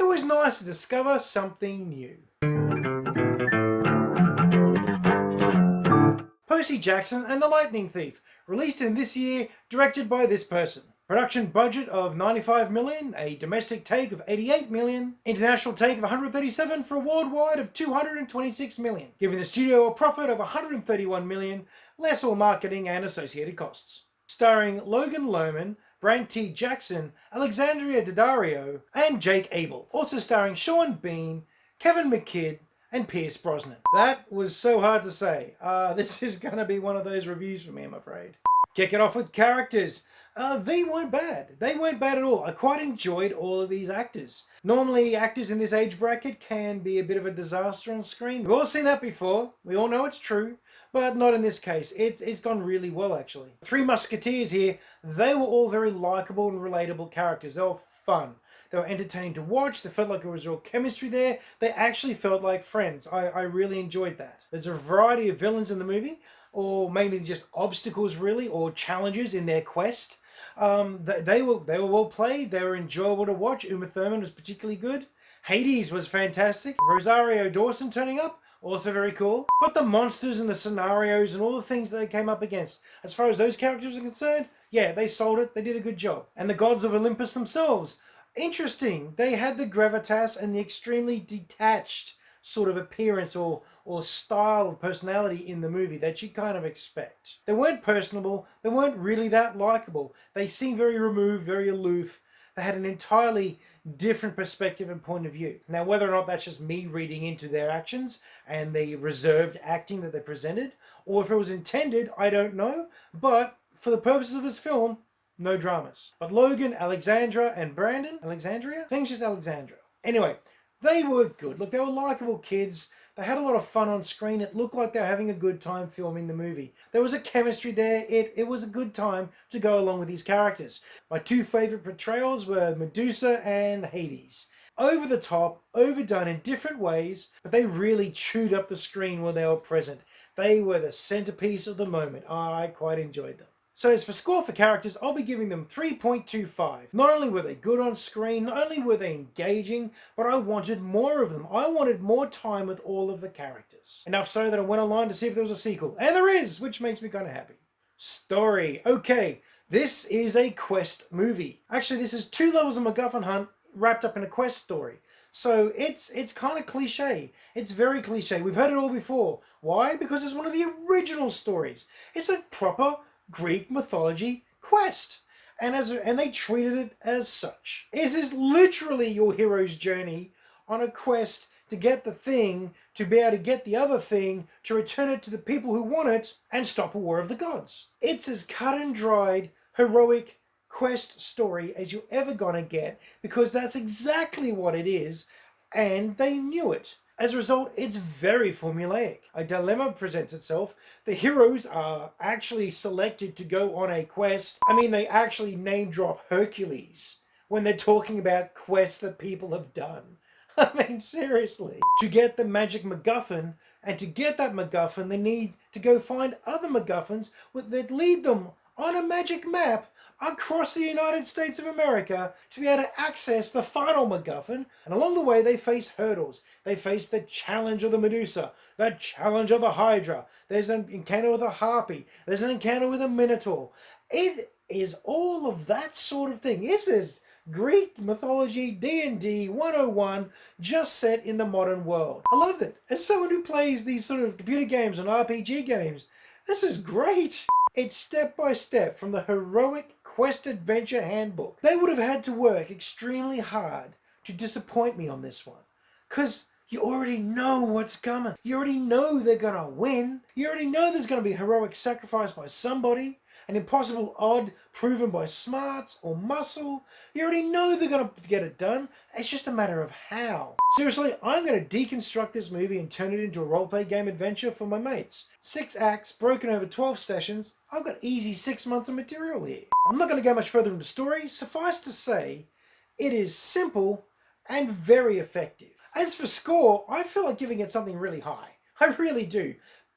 It's always nice to discover something new. Percy Jackson and the Lightning Thief, released in this year, directed by this person. Production budget of 95 million, a domestic take of 88 million, international take of 137 for a worldwide of 226 million, giving the studio a profit of 131 million, less all marketing and associated costs. Starring Logan Lerman, Brant T. Jackson, Alexandria Daddario, and Jake Abel. Also starring Sean Bean, Kevin McKidd, and Pierce Brosnan. That was so hard to say. This is going to be one of those reviews for me, I'm afraid. Kick it off with characters. They weren't bad. They weren't bad at all. I quite enjoyed all of these actors. Normally, actors in this age bracket can be a bit of a disaster on screen. We've all seen that before. We all know it's true. But not in this case. It's gone really well, actually. Three Musketeers here, they were all very likable and relatable characters. They were fun. They were entertaining to watch. They felt like there was real chemistry there. They actually felt like friends. I really enjoyed that. There's a variety of villains in the movie, or maybe just obstacles really, or challenges in their quest. They were well played. They were enjoyable to watch. Uma Thurman was particularly good. Hades was fantastic. Rosario Dawson turning up, also very cool. But the monsters and the scenarios and all the things that they came up against, as far as those characters are concerned, yeah, they sold it. They did a good job. And the gods of Olympus themselves, interesting. They had the gravitas and the extremely detached sort of appearance or style of personality in the movie that you kind of expect. They weren't personable. They weren't really that likable. They seemed very removed, very aloof. They had an entirely different perspective and point of view. Now, whether or not that's just me reading into their actions and the reserved acting that they presented, or if it was intended, I don't know. But for the purposes of this film, no dramas. But Logan, Alexandra, and Brandon, Alexandria? I think it's just Alexandra. Anyway, they were good. Look, they were likable kids. They had a lot of fun on screen. It looked like they were having a good time filming the movie. There was a chemistry there. It was a good time to go along with these characters. My two favorite portrayals were Medusa and Hades. Over the top, overdone in different ways, but they really chewed up the screen when they were present. They were the centerpiece of the moment. I quite enjoyed them. So as for score for characters, I'll be giving them 3.25. Not only were they good on screen, not only were they engaging, but I wanted more of them. I wanted more time with all of the characters. Enough so that I went online to see if there was a sequel. And there is, which makes me kind of happy. Story. Okay, this is a quest movie. Actually, this is 2 levels of MacGuffin hunt wrapped up in a quest story. So it's kind of cliche. It's very cliche. We've heard it all before. Why? Because it's one of the original stories. It's a proper Greek mythology quest, and they treated it as such. It is literally your hero's journey on a quest to get the thing, to be able to get the other thing, to return it to the people who want it, and stop a war of the gods. It's as cut and dried, heroic quest story as you're ever gonna get, because that's exactly what it is, and they knew it. As a result, it's very formulaic. A dilemma presents itself. The heroes are actually selected to go on a quest. I mean, they actually name drop Hercules when they're talking about quests that people have done. I mean, seriously. To get the magic MacGuffin, and to get that MacGuffin, they need to go find other MacGuffins that lead them on a magic map across the United States of America to be able to access the final MacGuffin. And along the way, they face hurdles. They face the challenge of the Medusa, the challenge of the Hydra. There's an encounter with a Harpy. There's an encounter with a Minotaur. It is all of that sort of thing. This is Greek mythology D&D 101 just set in the modern world. I loved it. As someone who plays these sort of computer games and RPG games, this is great. It's step by step from the heroic quest adventure handbook. They would have had to work extremely hard to disappoint me on this one, because you already know what's coming. You already know they're gonna win. You already know there's gonna be a heroic sacrifice by somebody, an impossible odd proven by smarts or muscle. You already know they're gonna get it done. It's just a matter of how. Seriously, I'm gonna deconstruct this movie and turn it into a roleplay game adventure for my mates. 6 acts broken over 12 sessions. I've got easy 6 months of material here. I'm not gonna go much further into story. Suffice to say, it is simple and very effective. As for score, I feel like giving it something really high. I really do.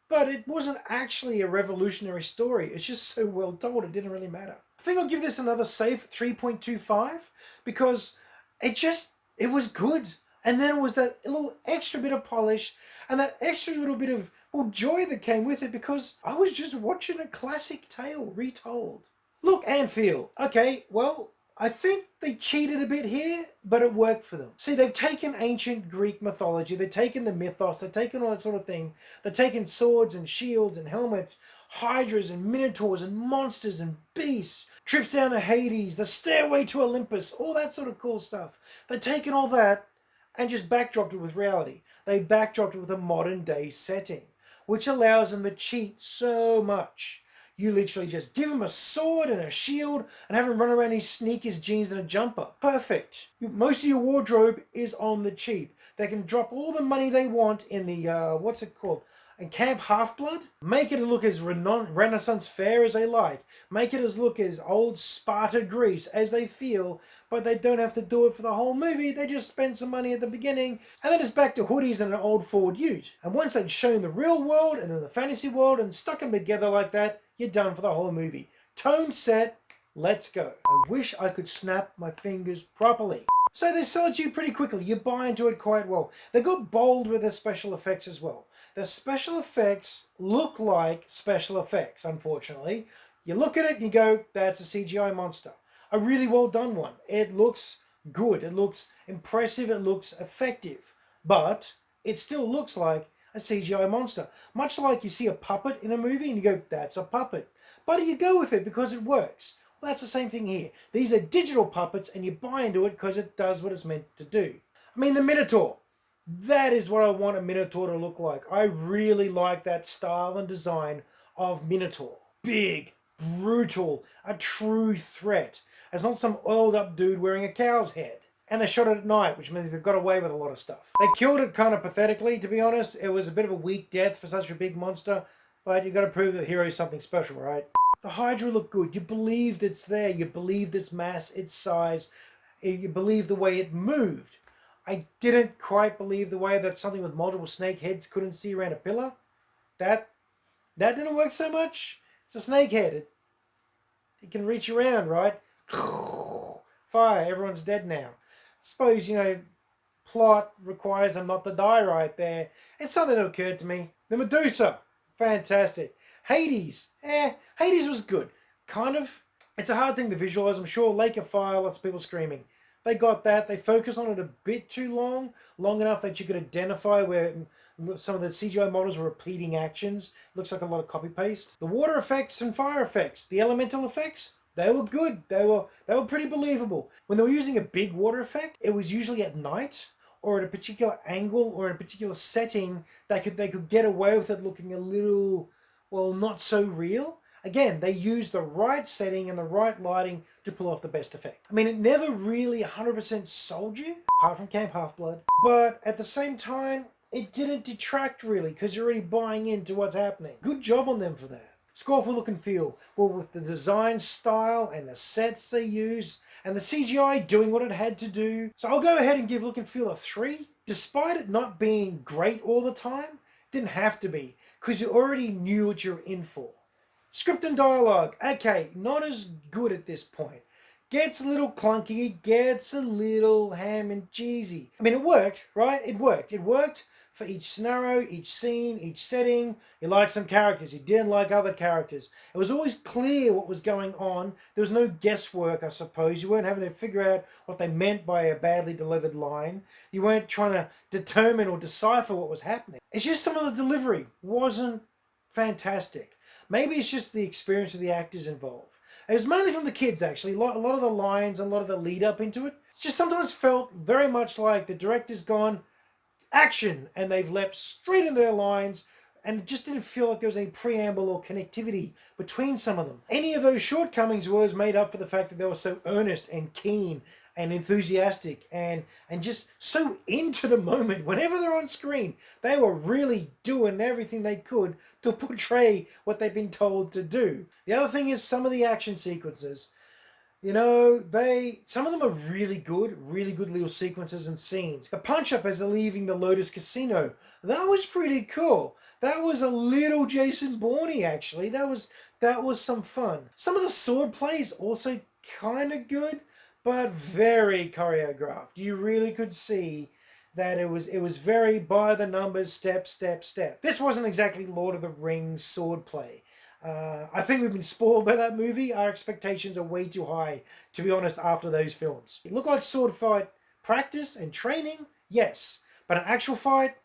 But it wasn't actually a revolutionary story. It's just so well told, it didn't really matter. I think I'll give this another safe 3.25 because it just It was good. And then it was that little extra bit of polish and that extra little bit of, well, joy that came with it because I was just watching a classic tale retold. Look and feel. Okay, well, I think they cheated a bit here, but it worked for them. See, they've taken ancient Greek mythology, they've taken the mythos, they've taken all that sort of thing, they've taken swords and shields and helmets, hydras and minotaurs and monsters and beasts, trips down to Hades, the stairway to Olympus, all that sort of cool stuff. They've taken all that and just backdropped it with reality. They backdropped it with a modern day setting, which allows them to cheat so much. You literally just give him a sword and a shield and have him run around in his sneakers, jeans, and a jumper. Perfect. Most of your wardrobe is on the cheap. They can drop all the money they want in the, what's it called? In Camp Half-Blood. Make it look as Renaissance fair as they like. Make it as look as old Sparta Greece as they feel, but they don't have to do it for the whole movie. They just spend some money at the beginning, and then it's back to hoodies and an old Ford Ute. And once they've shown the real world and then the fantasy world and stuck them together like that, you're done for the whole movie. Tone set, let's go. I wish I could snap my fingers properly. So they sell it to you pretty quickly. You buy into it quite well. They got bold with their special effects as well. The special effects look like special effects, unfortunately. You look at it and you go, that's a CGI monster. A really well done one. It looks good. It looks impressive. It looks effective. But it still looks like a CGI monster. Much like you see a puppet in a movie and you go, that's a puppet. But you go with it because it works. Well, that's the same thing here. These are digital puppets and you buy into it because it does what it's meant to do. I mean, the Minotaur. That is what I want a Minotaur to look like. I really like that style and design of Minotaur. Big, brutal, a true threat. It's not some oiled up dude wearing a cow's head. And they shot it at night, which means they've got away with a lot of stuff. They killed it kind of pathetically, to be honest. It was a bit of a weak death for such a big monster, but you got to prove that the hero is something special, right? The Hydra looked good. You believed it's there. You believed its mass, its size. You believed the way it moved. I didn't quite believe the way that something with multiple snake heads couldn't see around a pillar. That didn't work so much. It's a snake head. It can reach around, right? Fire, everyone's dead now. Suppose, plot requires them not to die right there. It's something that occurred to me. The Medusa, fantastic. Hades, Hades was good. Kind of. It's a hard thing to visualize, I'm sure. Lake of Fire, lots of people screaming. They got that. They focused on it a bit too long enough that you could identify where some of the CGI models were repeating actions. Looks like a lot of copy paste. The water effects and fire effects, the elemental effects, they were good. They were pretty believable. When they were using a big water effect, it was usually at night or at a particular angle or in a particular setting. They could get away with it looking a little, well, not so real. Again, they used the right setting and the right lighting to pull off the best effect. I mean, it never really 100% sold you, apart from Camp Half-Blood. But at the same time, it didn't detract really, because you're already buying into what's happening. Good job on them for that. Score for look and feel. Well, with the design style and the sets they use, and the CGI doing what it had to do. So I'll go ahead and give look and feel a 3. Despite it not being great all the time, it didn't have to be, because you already knew what you're in for. Script and dialogue, okay, not as good at this point. Gets a little clunky, it gets a little ham and cheesy. I mean, it worked, right? It worked. It worked for each scenario, each scene, each setting. You liked some characters, you didn't like other characters. It was always clear what was going on. There was no guesswork, I suppose. You weren't having to figure out what they meant by a badly delivered line. You weren't trying to determine or decipher what was happening. It's just some of the delivery wasn't fantastic. Maybe it's just the experience of the actors involved. It was mainly from the kids, actually. A lot of the lines and a lot of the lead up into it. It's just sometimes felt very much like the director's gone, action, and they've leapt straight into their lines, and it just didn't feel like there was any preamble or connectivity between some of them. Any of those shortcomings was made up for the fact that they were so earnest and keen and enthusiastic and just so into the moment. Whenever they're on screen, they were really doing everything they could to portray what they've been told to do. The other thing is some of the action sequences, some of them are really good little sequences and scenes. The punch up as they're leaving the Lotus Casino, that was pretty cool. That was a little Jason Bourne actually. That was some fun. Some of the sword play is also kind of good, but very choreographed. You really could see that it was very by the numbers, step, step, step. This wasn't exactly Lord of the Rings swordplay. I think we've been spoiled by that movie. Our expectations are way too high, to be honest, after those films. It looked like sword fight practice and training, yes. But an actual fight,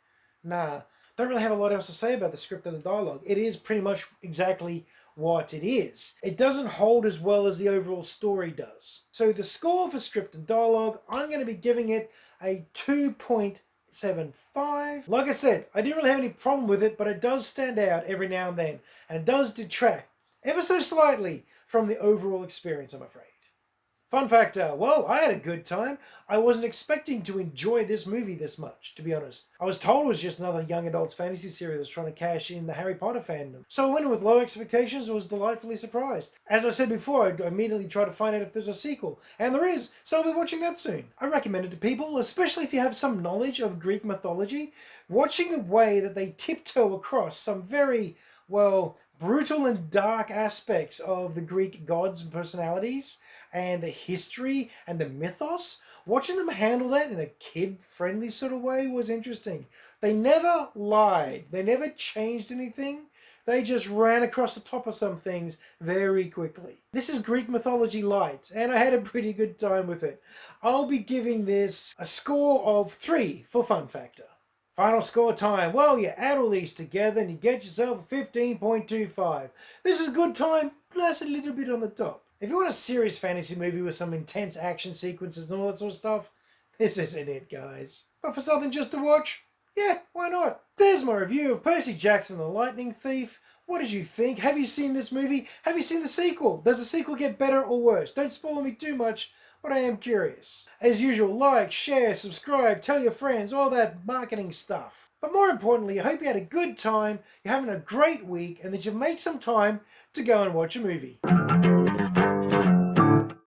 nah. Don't really have a lot else to say about the script and the dialogue. It is pretty much exactly what it is. It doesn't hold as well as the overall story does. So the score for script and dialogue, I'm going to be giving it a 2.75. Like I said, I didn't really have any problem with it, but it does stand out every now and then, and it does detract ever so slightly from the overall experience, I'm afraid. Fun factor, well, I had a good time. I wasn't expecting to enjoy this movie this much, to be honest. I was told it was just another young adults fantasy series that's trying to cash in the Harry Potter fandom. So I went in with low expectations and was delightfully surprised. As I said before, I immediately tried to find out if there's a sequel. And there is, so I'll be watching that soon. I recommend it to people, especially if you have some knowledge of Greek mythology. Watching the way that they tiptoe across some very, well, brutal and dark aspects of the Greek gods and personalities, and the history and the mythos, watching them handle that in a kid-friendly sort of way was interesting. They never lied. They never changed anything. They just ran across the top of some things very quickly. This is Greek mythology light, and I had a pretty good time with it. I'll be giving this a score of 3 for fun factor. Final score time. Well, you add all these together and you get yourself a 15.25. This is a good time, plus a little bit on the top. If you want a serious fantasy movie with some intense action sequences and all that sort of stuff, this isn't it, guys. But for something just to watch, yeah, why not? There's my review of Percy Jackson and the Lightning Thief. What did you think? Have you seen this movie? Have you seen the sequel? Does the sequel get better or worse? Don't spoil me too much, but I am curious. As usual, like, share, subscribe, tell your friends, all that marketing stuff. But more importantly, I hope you had a good time, you're having a great week, and that you make some time to go and watch a movie.